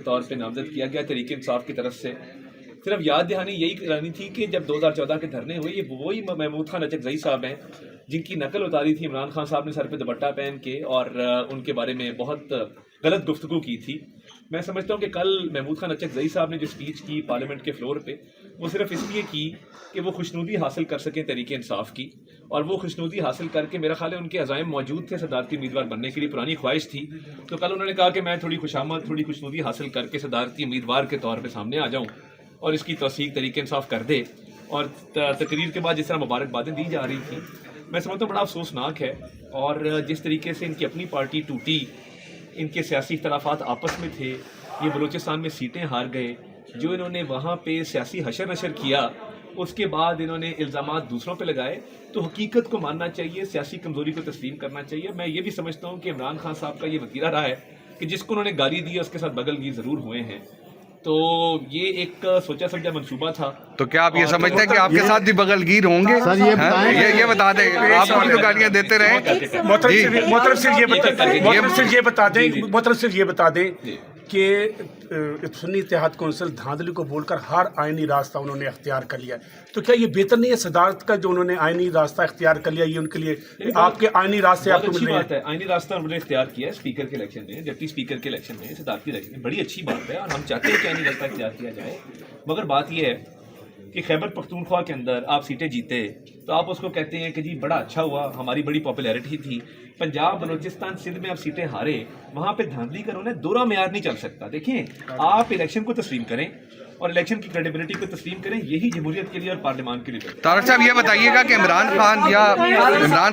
کے طور پہ نامزد کیا گیا تحریک انصاف کی طرف سے. صرف یاد دہانی یہی کرانی تھی کہ جب 2014 کے دھرنے ہوئے یہ وہی محمود خان اچکزئی صاحب ہیں جن کی نقل اتاری تھی عمران خان صاحب نے سر پہ دوپٹہ پہن کے اور ان کے بارے میں بہت غلط گفتگو کی تھی. میں سمجھتا ہوں کہ کل محمود خان اچکزئی صاحب نے جو اسپیچ کی پارلیمنٹ کے فلور پہ وہ صرف اس لیے کی کہ وہ خوشنودی حاصل کر سکیں تحریک انصاف کی, اور وہ خوشنودی حاصل کر کے میرا خیال ہے ان کے عزائم موجود تھے صدارتی امیدوار بننے کے لیے, پرانی خواہش تھی. تو کل انہوں نے کہا کہ میں تھوڑی خوشامد تھوڑی خوشنودی حاصل کر کے صدارتی امیدوار کے طور پہ سامنے آ جاؤں اور اس کی توثیق تحریک انصاف کر دے. اور تقریر کے بعد جس طرح مبارکبادیں دی جا رہی تھیں میں سمجھتا ہوں بڑا افسوسناک ہے. اور جس طریقے سے ان کی اپنی پارٹی ٹوٹی, ان کے سیاسی اختلافات آپس میں تھے, یہ بلوچستان میں سیٹیں ہار گئے, جو انہوں نے وہاں پہ سیاسی حشر نشر کیا اس کے بعد انہوں نے الزامات دوسروں پہ لگائے. تو حقیقت کو ماننا چاہیے, سیاسی کمزوری کو تسلیم کرنا چاہیے. میں یہ بھی سمجھتا ہوں کہ عمران خان صاحب کا یہ وتیرہ رہا ہے کہ جس کو انہوں نے گالی دی ہے اس کے ساتھ بغل گیر ضرور ہوئے ہیں. تو یہ ایک سوچا سمجھا منصوبہ تھا. تو کیا آپ یہ سمجھتے ہیں کہ آپ کے ساتھ بھی بغل گیر ہوں گے؟ یہ بتا دیں, آپ بھی تو گالیاں دیتے رہے. محترم صرف یہ بتا دیں کہ سنی اتحاد کونسل دھاندلی کو بول کر ہر آئینی راستہ انہوں نے اختیار کر لیا. تو کیا یہ بہتر نہیں ہے صدارت کا جو انہوں نے آئینی راستہ اختیار کر لیا, یہ ان کے لیے آپ کے آئینی راستے آپ کو مل رہے ہیں؟ آئینی راستہ انہوں نے اختیار کیا ہے اسپیکر کے الیکشن میں, ڈپٹی اسپیکر کے الیکشن میں, صدارتی الیکشن میں, بڑی اچھی بات ہے اور ہم چاہتے ہیں کہ آئینی راستہ اختیار کیا جائے. مگر بات یہ ہے کہ خیبر پختونخوا کے اندر آپ سیٹیں جیتے تو آپ اس کو کہتے ہیں کہ جی بڑا اچھا ہوا, ہماری بڑی پاپولیرٹی تھی. پنجاب, بلوچستان, سندھ میں آپ سیٹیں ہارے, وہاں پہ دھاندلی کا انہوں نے دورہ معیار نہیں چل سکتا. دیکھیں آپ الیکشن کو تسلیم کریں اور الیکشن کی کریڈیبلٹی کو تسلیم کریں, یہی جمہوریت کے لیے اور پارلیمان کے لیے. طارق صاحب یہ بتائیے گا کہ عمران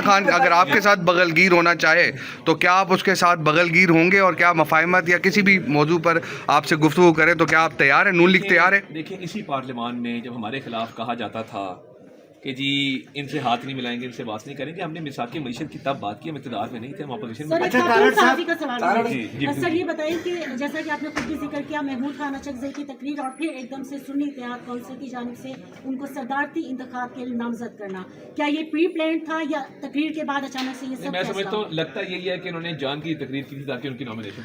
خان اگر آپ کے ساتھ بغل گیر ہونا چاہے تو کیا آپ اس کے ساتھ بغل گیر ہوں گے, اور کیا مفاہمت یا کسی بھی موضوع پر آپ سے گفتگو کریں تو کیا آپ تیار ہیں, نون لیگ تیار ہے؟ دیکھیں اسی پارلیمان میں جب ہمارے خلاف کہا جاتا تھا کہ جی ان سے ہاتھ نہیں ملائیں گے, ان سے بات نہیں کریں گے, ہم نے مساق معیشت کی تب بات کی, ہم اقتدار میں نہیں تھے, ہم اپوزیشن میں. سر یہ بتائیں کہ جیسا کہ آپ نے خود بھی ذکر کیا محمود خان اچکزئی کی تقریر اور پھر ایک دم سے سنی اتحاد کونسل کی جانب سے ان کو صدارتی انتخاب کے لیے نامزد کرنا, کیا یہ پری پلان تھا یا تقریر کے بعد اچانک سے یہ سب؟ میں سمجھتا ہوں لگتا یہی ہے کہ انہوں نے جان کی تقریر کی تھی تاکہ ان کی نامینیشن.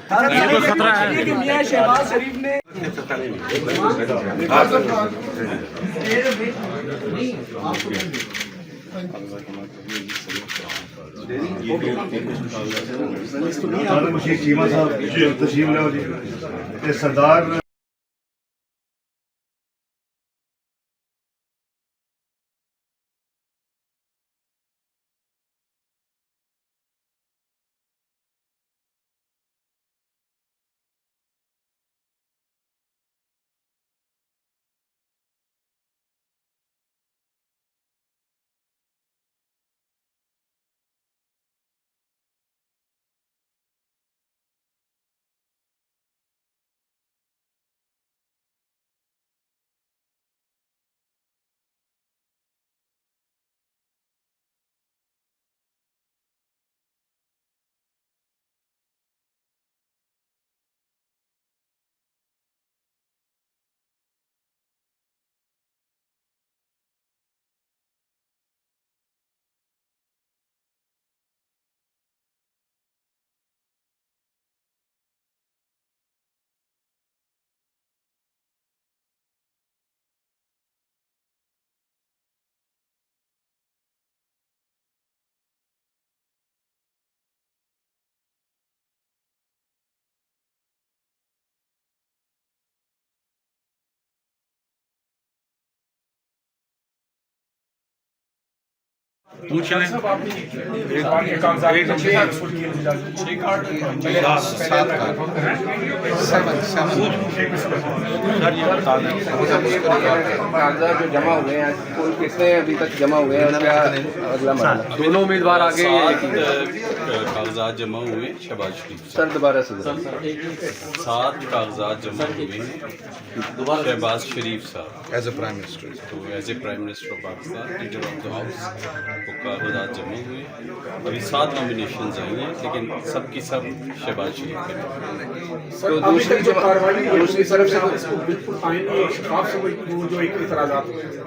سردار پوچھ لیں کاغذات جو جمع ہوئے ہیں کل کتنے ابھی تک جمع ہوئے ہیں, کیا اگلا مرحلہ؟ دونوں امیدوار آگے کاغذات جمع ہوئے. شہباز شریف سر دوبارہ سے 7 کاغذات جمع ہوئے ہیں. شہباز شریف صاحب ایز اے پرائم منسٹر, تو as a prime minister of Pakistan, leader of the house, وہ کاغذات جمع ہوئے. ابھی 7 نامینیشنز آئی ہیں لیکن سب کی سب شہباز شریف کے ہیں. تو دوسری طرف سے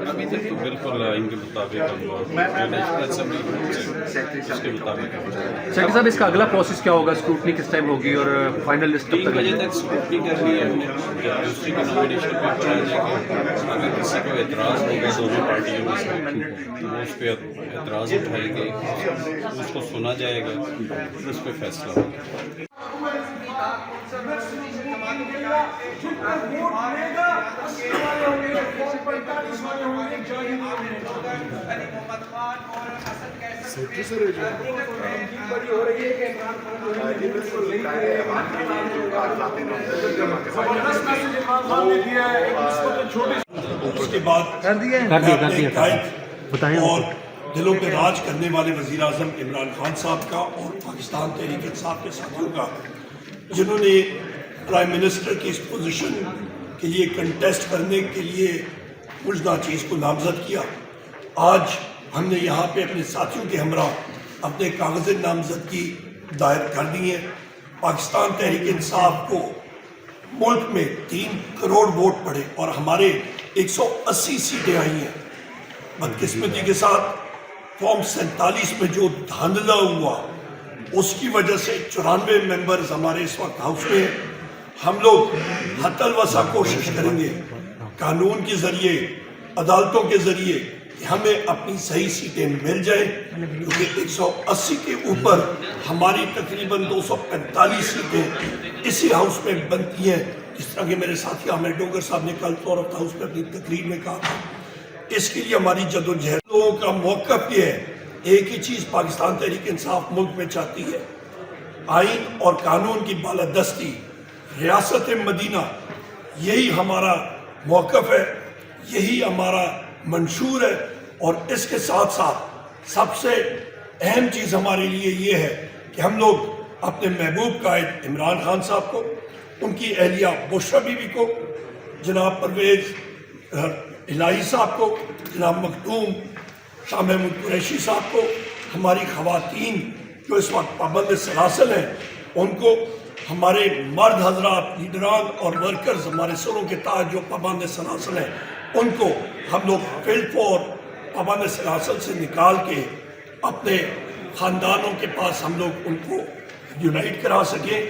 ابھی تک تو بالکل ان کے مطابق ہم نیشنل اسمبلی اس کے مطابق. اس کا اگلا پروسیس کیا ہوگا؟ اسکروٹنی کس ٹائم ہوگی اور فائنل لسٹ کب 3 تک بجے آئے گی؟ تک اسکروٹنی کرنی ہے ہم نے. جب دوسری کا نامینیشن پیپر آ جائے گا، اگر کسی کو اعتراض ہوگا دونوں پارٹیوں میں سے تو وہ اس پہ اعتراض اٹھائے گے، اس کو سنا جائے گا، پھر اس پہ فیصلہ ہوگا. اس کے بعد اور دلوں پہ راج کرنے والے وزیر اعظم عمران خان صاحب کا اور پاکستان تحریک انصاف کے ساتھیوں کا، جنہوں نے پرائم منسٹر کی اس پوزیشن کے لیے کنٹیسٹ کرنے کے لیے مجھ ناچیز کو نامزد کیا. آج ہم نے یہاں پہ اپنے ساتھیوں کے ہمراہ اپنے کاغذ نامزدگی دائر کر دی ہیں. پاکستان تحریک انصاف کو ملک میں 3 کروڑ ووٹ پڑے اور ہمارے 180 سیٹیں آئی ہیں. بدقسمتی کے ساتھ فارم 47 میں جو دھاندلا ہوا اس کی وجہ سے 94 ممبرز ہمارے اس وقت ہاؤس میں ہیں. ہم لوگ حتی الوسع کوشش کریں گے قانون کے ذریعے، عدالتوں کے ذریعے کہ ہمیں اپنی صحیح سیٹیں مل جائیں، کیونکہ 180 کے اوپر ہماری تقریباً 245 سیٹیں اسی ہاؤس میں بنتی ہیں. جس طرح کہ میرے ساتھی عامر ڈوگر صاحب نے کل فلور آف ہاؤس میں اپنی تقریر میں کہا تھا. اس کے لیے ہماری جدوجہد، لوگوں کا موقف یہ ہے، ایک ہی چیز پاکستان تحریک انصاف ملک میں چاہتی ہے، آئین اور قانون کی بالادستی، ریاست مدینہ. یہی ہمارا موقف ہے، یہی ہمارا منشور ہے. اور اس کے ساتھ ساتھ سب سے اہم چیز ہمارے لیے یہ ہے کہ ہم لوگ اپنے محبوب قائد عمران خان صاحب کو، ان کی اہلیہ بشرا بی بی کو، جناب پرویز الہی صاحب کو، جناب مخدوم شاہ محمود قریشی صاحب کو، ہماری خواتین جو اس وقت پابند سلاسل ہیں ان کو، ہمارے مرد حضرات، لیڈران اور ورکرز، ہمارے سروں کے تاج جو پابند سلاسل ہیں ان کو ہم لوگ فیلڈ فور پابند سلاسل سے نکال کے اپنے خاندانوں کے پاس ہم لوگ ان کو یونائٹ کرا سکیں.